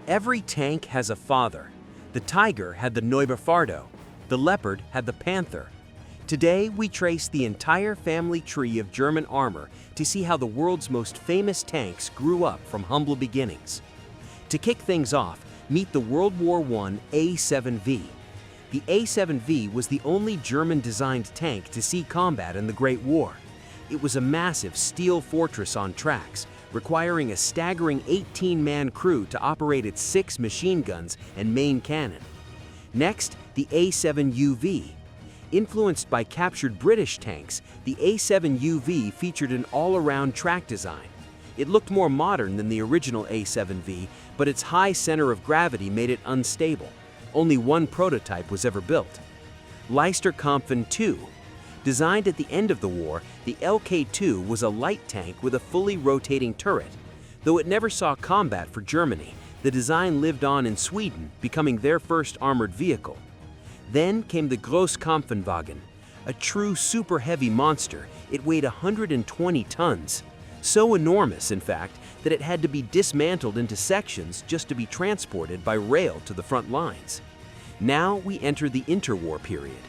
Every tank has a father. The Tiger had the Leopard, the Leopard had the Panther. Today, we trace the entire family tree of German armor to see how the world's most famous tanks grew up from humble beginnings. To kick things off, meet the World War I A7V. The A7V was the only German-designed tank to see combat in the Great War. It was a massive steel fortress on tracks, requiring a staggering 18-man crew to operate its 6 machine guns and main cannon. Next, the A7UV. Influenced by captured British tanks, the A7UV featured an all-around track design. It looked more modern than the original A7V, but its high center of gravity made it unstable. Only one prototype was ever built. Leisterkampfen II. Designed at the end of the war, the LK2 was a light tank with a fully rotating turret. Though it never saw combat for Germany, the design lived on in Sweden, becoming their first armored vehicle. Then came the Großkampfenwagen, a true super-heavy monster. It weighed 120 tons. So enormous, in fact, that it had to be dismantled into sections just to be transported by rail to the front lines. Now we enter the interwar period.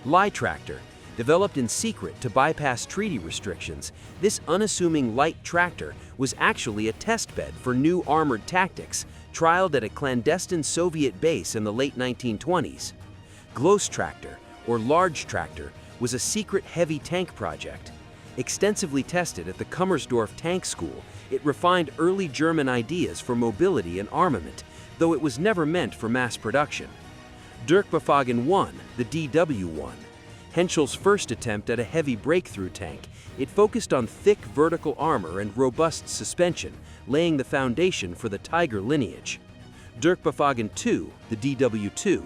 Leitraktor. Developed in secret to bypass treaty restrictions, this unassuming light tractor was actually a testbed for new armored tactics, trialed at a clandestine Soviet base in the late 1920s. Großtraktor, or large tractor, was a secret heavy tank project. Extensively tested at the Kummersdorf Tank School, it refined early German ideas for mobility and armament, though it was never meant for mass production. Durchbefähigen I, the DWI. Henschel's first attempt at a heavy breakthrough tank, it focused on thick vertical armor and robust suspension, laying the foundation for the Tiger lineage. Durchbefähigen II, the DW2.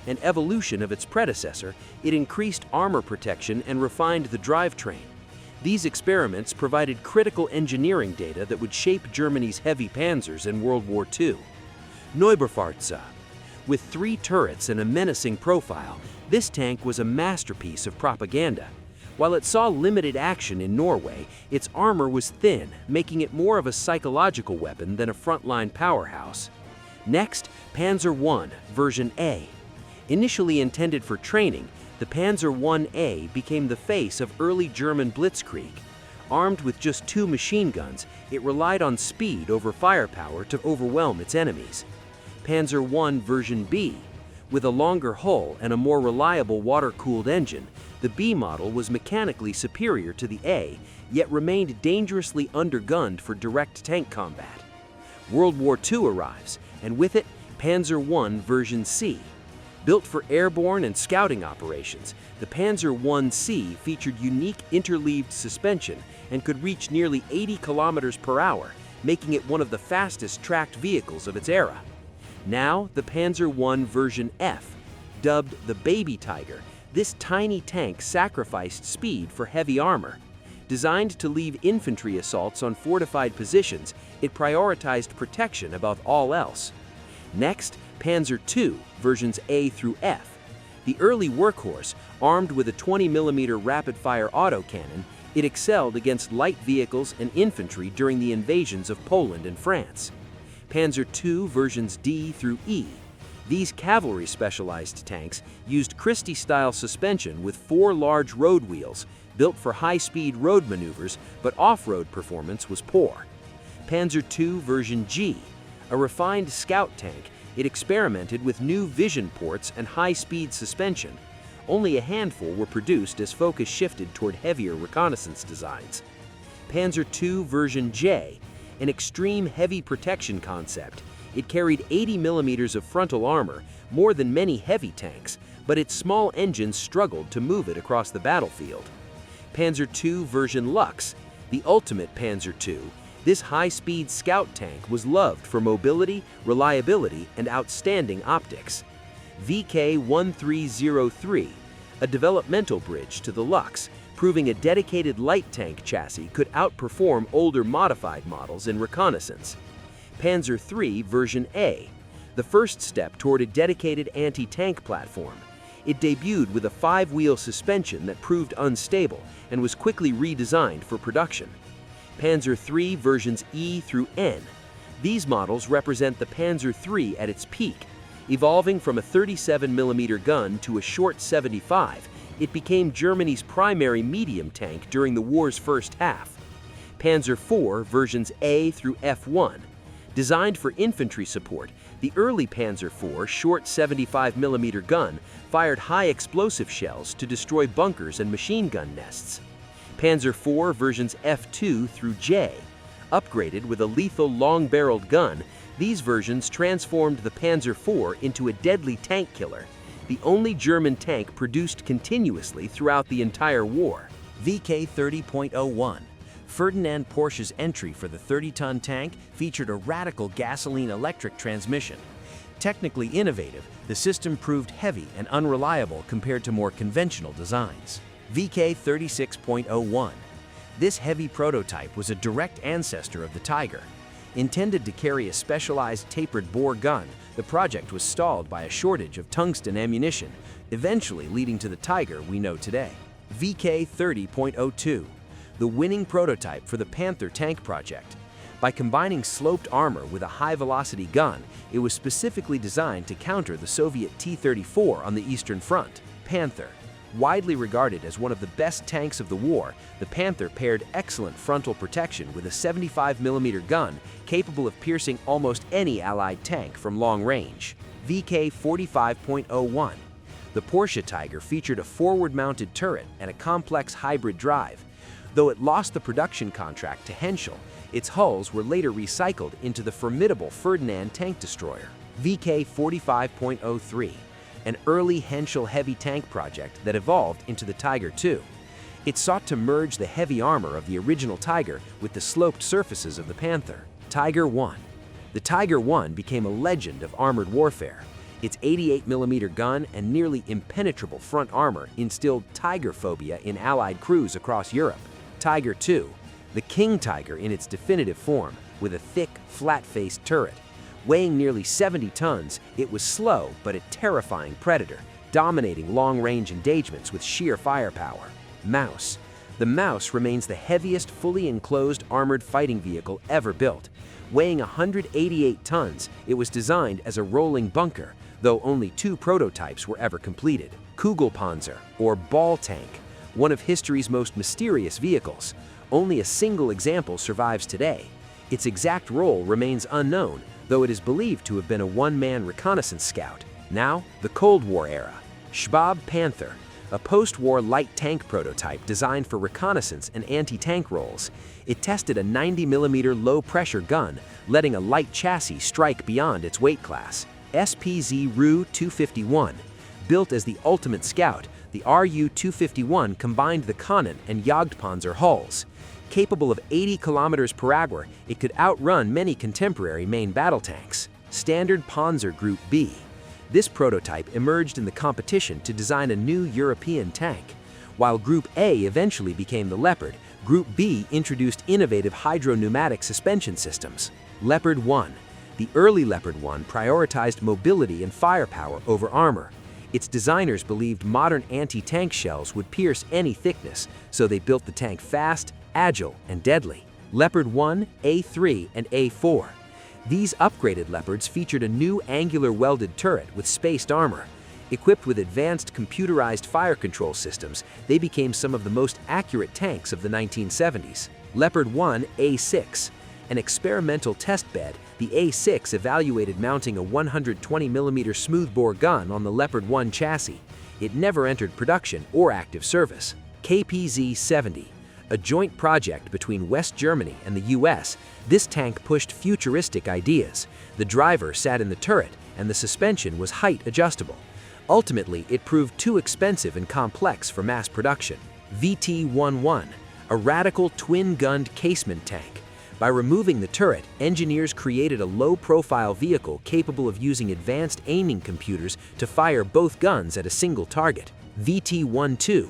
An evolution of its predecessor, it increased armor protection and refined the drivetrain. These experiments provided critical engineering data that would shape Germany's heavy panzers in World War II. Neubaufahrzeug. With 3 turrets and a menacing profile, this tank was a masterpiece of propaganda. While it saw limited action in Norway, its armor was thin, making it more of a psychological weapon than a frontline powerhouse. Next, Panzer I, version A. Initially intended for training, the Panzer I-A became the face of early German blitzkrieg. Armed with just 2 machine guns, it relied on speed over firepower to overwhelm its enemies. Panzer I version B. With a longer hull and a more reliable water-cooled engine, the B model was mechanically superior to the A, yet remained dangerously undergunned for direct tank combat. World War II arrives, and with it, Panzer I version C. Built for airborne and scouting operations, the Panzer I-C featured unique interleaved suspension and could reach nearly 80 kilometers per hour, making it one of the fastest tracked vehicles of its era. Now, the Panzer I version F. Dubbed the Baby Tiger, this tiny tank sacrificed speed for heavy armor. Designed to leave infantry assaults on fortified positions, it prioritized protection above all else. Next, Panzer II, versions A through F. The early workhorse, armed with a 20mm rapid-fire autocannon, it excelled against light vehicles and infantry during the invasions of Poland and France. Panzer II versions D through E. These cavalry-specialized tanks used Christie-style suspension with 4 large road wheels, built for high-speed road maneuvers, but off-road performance was poor. Panzer II version G. A refined scout tank, it experimented with new vision ports and high-speed suspension. Only a handful were produced as focus shifted toward heavier reconnaissance designs. Panzer II version J. An extreme heavy protection concept. It carried 80 millimeters of frontal armor, more than many heavy tanks, but its small engines struggled to move it across the battlefield. Panzer II version Lux, the ultimate Panzer II, this high-speed scout tank was loved for mobility, reliability, and outstanding optics. VK-1303, a developmental bridge to the Lux, proving a dedicated light tank chassis could outperform older modified models in reconnaissance. Panzer III version A, the first step toward a dedicated anti-tank platform. It debuted with a 5-wheel suspension that proved unstable and was quickly redesigned for production. Panzer III versions E through N. These models represent the Panzer III at its peak. Evolving from a 37mm gun to a short 75, it became Germany's primary medium tank during the war's first half. Panzer IV versions A through F1. Designed for infantry support, the early Panzer IV short 75mm gun fired high explosive shells to destroy bunkers and machine gun nests. Panzer IV versions F2 through J. Upgraded with a lethal long-barreled gun, these versions transformed the Panzer IV into a deadly tank killer, the only German tank produced continuously throughout the entire war. VK30.01. Ferdinand Porsche's entry for the 30-ton tank featured a radical gasoline-electric transmission. Technically innovative, the system proved heavy and unreliable compared to more conventional designs. VK36.01. This heavy prototype was a direct ancestor of the Tiger. Intended to carry a specialized tapered bore gun, the project was stalled by a shortage of tungsten ammunition, eventually leading to the Tiger we know today. VK30.02. The winning prototype for the Panther tank project. By combining sloped armor with a high-velocity gun, it was specifically designed to counter the Soviet T-34 on the Eastern Front. Panther. Widely regarded as one of the best tanks of the war, the Panther paired excellent frontal protection with a 75mm gun capable of piercing almost any Allied tank from long range. VK45.01. The Porsche Tiger featured a forward-mounted turret and a complex hybrid drive. Though it lost the production contract to Henschel, its hulls were later recycled into the formidable Ferdinand tank destroyer. VK45.03. An early Henschel heavy tank project that evolved into the Tiger II. It sought to merge the heavy armor of the original Tiger with the sloped surfaces of the Panther. Tiger I. The Tiger I became a legend of armored warfare. Its 88mm gun and nearly impenetrable front armor instilled Tiger phobia in Allied crews across Europe. Tiger II. The King Tiger in its definitive form, with a thick, flat-faced turret. Weighing nearly 70 tons, it was slow but a terrifying predator, dominating long-range engagements with sheer firepower. Mouse. The Mouse remains the heaviest fully enclosed armored fighting vehicle ever built. Weighing 188 tons, it was designed as a rolling bunker, though only 2 prototypes were ever completed. Kugelpanzer, or ball tank, one of history's most mysterious vehicles. Only a single example survives today. Its exact role remains unknown, though it is believed to have been a one-man reconnaissance scout. Now, the Cold War era. Schwab Panther, a post-war light tank prototype designed for reconnaissance and anti-tank roles. It tested a 90mm low-pressure gun, letting a light chassis strike beyond its weight class. SPZ-RU-251. Built as the ultimate scout, the RU-251 combined the Konnan and Jagdpanzer hulls. Capable of 80 km per hour, it could outrun many contemporary main battle tanks. Standard Panzer Group B. This prototype emerged in the competition to design a new European tank. While Group A eventually became the Leopard, Group B introduced innovative hydro-pneumatic suspension systems. Leopard 1. The early Leopard 1 prioritized mobility and firepower over armor. Its designers believed modern anti-tank shells would pierce any thickness, so they built the tank fast, agile, and deadly. Leopard 1, A3, and A4. These upgraded Leopards featured a new angular welded turret with spaced armor. Equipped with advanced computerized fire control systems, they became some of the most accurate tanks of the 1970s. Leopard 1, A6. An experimental test bed, the A6 evaluated mounting a 120mm smoothbore gun on the Leopard 1 chassis. It never entered production or active service. KPZ-70. A joint project between West Germany and the US, this tank pushed futuristic ideas. The driver sat in the turret, and the suspension was height adjustable. Ultimately, it proved too expensive and complex for mass production. VT-11. A radical twin-gunned casement tank. By removing the turret, engineers created a low-profile vehicle capable of using advanced aiming computers to fire both guns at a single target. VT-12.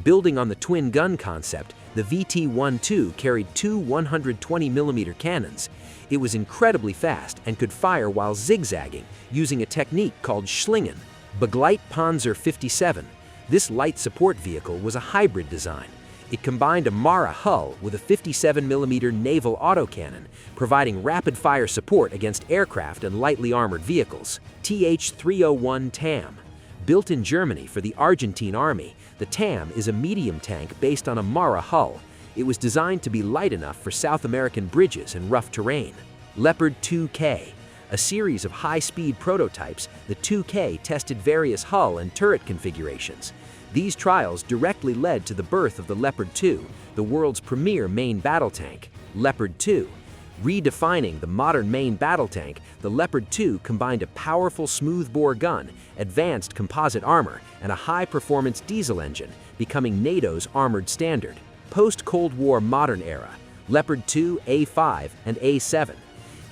Building on the twin-gun concept, the VT-12 carried 2 120mm cannons. It was incredibly fast and could fire while zigzagging, using a technique called Schlingen. Begleitpanzer 57. This light support vehicle was a hybrid design. It combined a Mara hull with a 57mm naval autocannon, providing rapid-fire support against aircraft and lightly armored vehicles. TH-301 TAM. Built in Germany for the Argentine Army, the TAM is a medium tank based on a Mara hull. It was designed to be light enough for South American bridges and rough terrain. Leopard 2K. A series of high-speed prototypes, the 2K tested various hull and turret configurations. These trials directly led to the birth of the Leopard 2, the world's premier main battle tank. Leopard 2. Redefining the modern main battle tank, the Leopard 2 combined a powerful smoothbore gun, advanced composite armor, and a high-performance diesel engine, becoming NATO's armored standard. Post-Cold War modern era, Leopard 2, A5, and A7.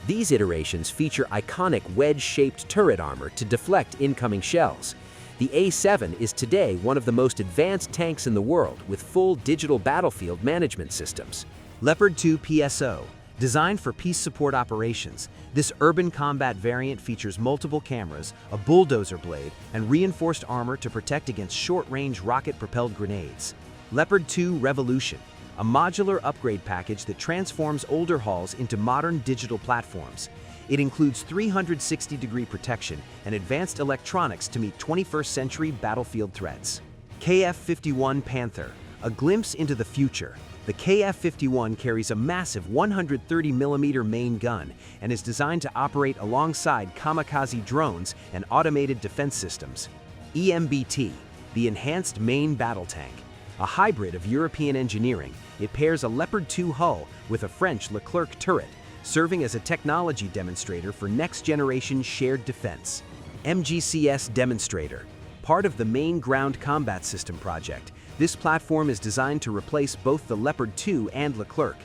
These iterations feature iconic wedge-shaped turret armor to deflect incoming shells. The A7 is today one of the most advanced tanks in the world with full digital battlefield management systems. Leopard 2 PSO. Designed for peace support operations, this urban combat variant features multiple cameras, a bulldozer blade, and reinforced armor to protect against short-range rocket-propelled grenades. Leopard 2 Revolution. A modular upgrade package that transforms older hulls into modern digital platforms. It includes 360-degree protection and advanced electronics to meet 21st-century battlefield threats. KF-51 Panther. A glimpse into the future. The KF-51 carries a massive 130mm main gun and is designed to operate alongside kamikaze drones and automated defense systems. EMBT, the Enhanced Main Battle Tank. A hybrid of European engineering, it pairs a Leopard 2 hull with a French Leclerc turret, serving as a technology demonstrator for next-generation shared defense. MGCS Demonstrator. Part of the Main Ground Combat System project, this platform is designed to replace both the Leopard 2 and Leclerc.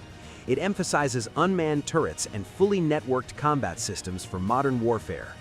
It emphasizes unmanned turrets and fully networked combat systems for modern warfare.